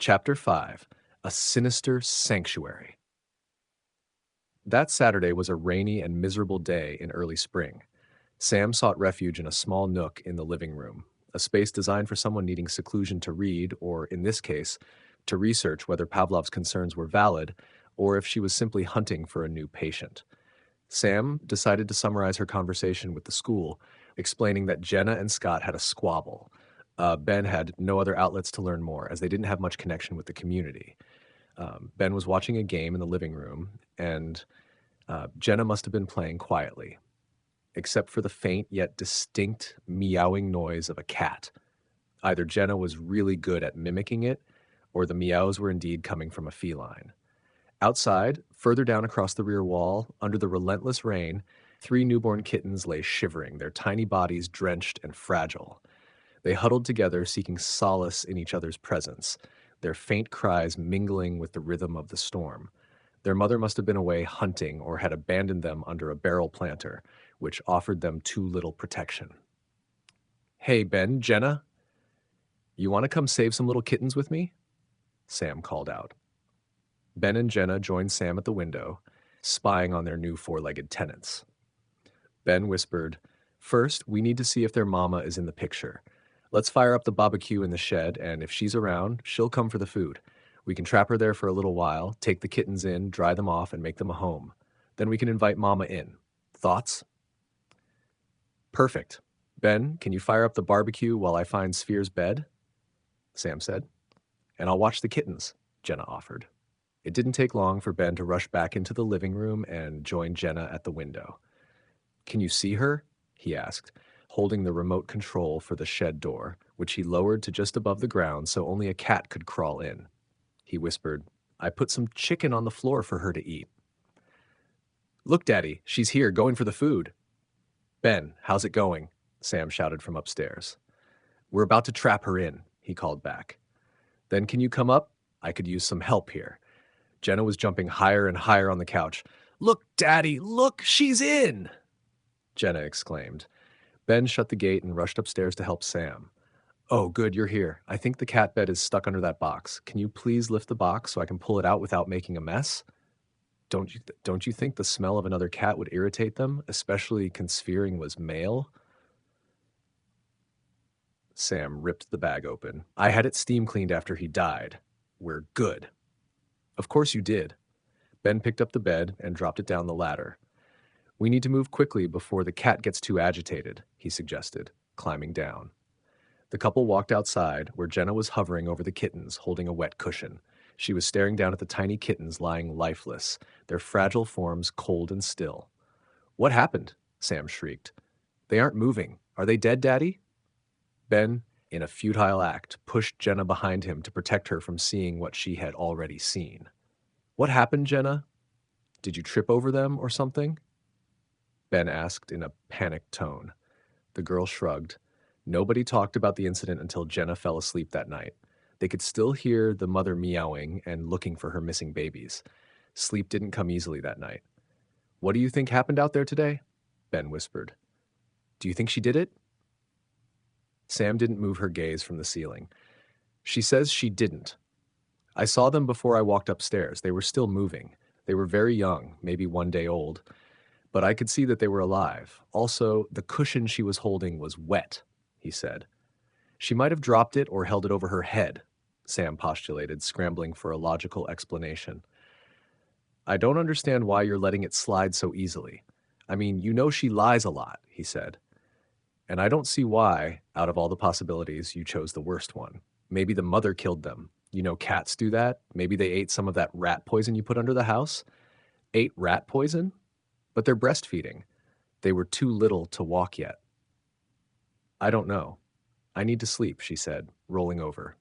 Chapter 5, A Sinister Sanctuary. That Saturday was a rainy and miserable day in early spring. Sam sought refuge in a small nook in the living room, a space designed for someone needing seclusion to read, or in this case, to research whether Pavlov's concerns were valid or if she was simply hunting for a new patient. Sam decided to summarize her conversation with the school, explaining that Jenna and Scott had a squabble. Ben had no other outlets to learn more, as they didn't have much connection with the community. Ben was watching a game in the living room, and Jenna must have been playing quietly, except for the faint yet distinct meowing noise of a cat. Either Jenna was really good at mimicking it, or the meows were indeed coming from a feline. Outside, further down across the rear wall, under the relentless rain, 3 newborn kittens lay shivering, their tiny bodies drenched and fragile. They huddled together, seeking solace in each other's presence, their faint cries mingling with the rhythm of the storm. Their mother must have been away hunting or had abandoned them under a barrel planter, which offered them too little protection. "Hey, Ben, Jenna, you want to come save some little kittens with me?" Sam called out. Ben and Jenna joined Sam at the window, spying on their new 4-legged tenants. Ben whispered, "First, we need to see if their mama is in the picture. Let's fire up the barbecue in the shed, and if she's around, she'll come for the food. We can trap her there for a little while, take the kittens in, dry them off, and make them a home. Then we can invite mama in. Thoughts?" "Perfect. Ben, can you fire up the barbecue while I find Sphere's bed?" Sam said. "And I'll watch the kittens," Jenna offered. It didn't take long for Ben to rush back into the living room and join Jenna at the window. "Can you see her?" he asked, holding the remote control for the shed door, which he lowered to just above the ground so only a cat could crawl in. He whispered, "I put some chicken on the floor for her to eat." "Look, Daddy, she's here, going for the food." "Ben, how's it going?" Sam shouted from upstairs. "We're about to trap her in," he called back. "Then can you come up? I could use some help here." Jenna was jumping higher and higher on the couch. "Look, Daddy, look, she's in!" Jenna exclaimed. Ben shut the gate and rushed upstairs to help Sam. "Oh, good, you're here. I think the cat bed is stuck under that box. Can you please lift the box so I can pull it out without making a mess? Don't you think the smell of another cat would irritate them, especially considering was male?" Sam ripped the bag open. "I had it steam cleaned after he died. We're good." "Of course you did." Ben picked up the bed and dropped it down the ladder. "We need to move quickly before the cat gets too agitated," he suggested, climbing down. The couple walked outside, where Jenna was hovering over the kittens, holding a wet cushion. She was staring down at the tiny kittens lying lifeless, their fragile forms cold and still. "What happened?" Sam shrieked. "They aren't moving. Are they dead, Daddy?" Ben, in a futile act, pushed Jenna behind him to protect her from seeing what she had already seen. "What happened, Jenna? Did you trip over them or something?" Ben asked in a panicked tone. The girl shrugged. Nobody talked about the incident until Jenna fell asleep that night. They could still hear the mother meowing and looking for her missing babies. Sleep didn't come easily that night. "What do you think happened out there today?" Ben whispered. "Do you think she did it?" Sam didn't move her gaze from the ceiling. "She says she didn't. I saw them before I walked upstairs. They were still moving. They were very young, maybe 1 day old. But I could see that they were alive. Also, the cushion she was holding was wet," he said. "She might have dropped it or held it over her head," Sam postulated, scrambling for a logical explanation. "I don't understand why you're letting it slide so easily. I mean, you know she lies a lot," he said. "And I don't see why, out of all the possibilities, you chose the worst one. Maybe the mother killed them. You know cats do that. Maybe they ate some of that rat poison you put under the house." "Ate rat poison? But they're breastfeeding. They were too little to walk yet." "I don't know. I need to sleep," she said, rolling over.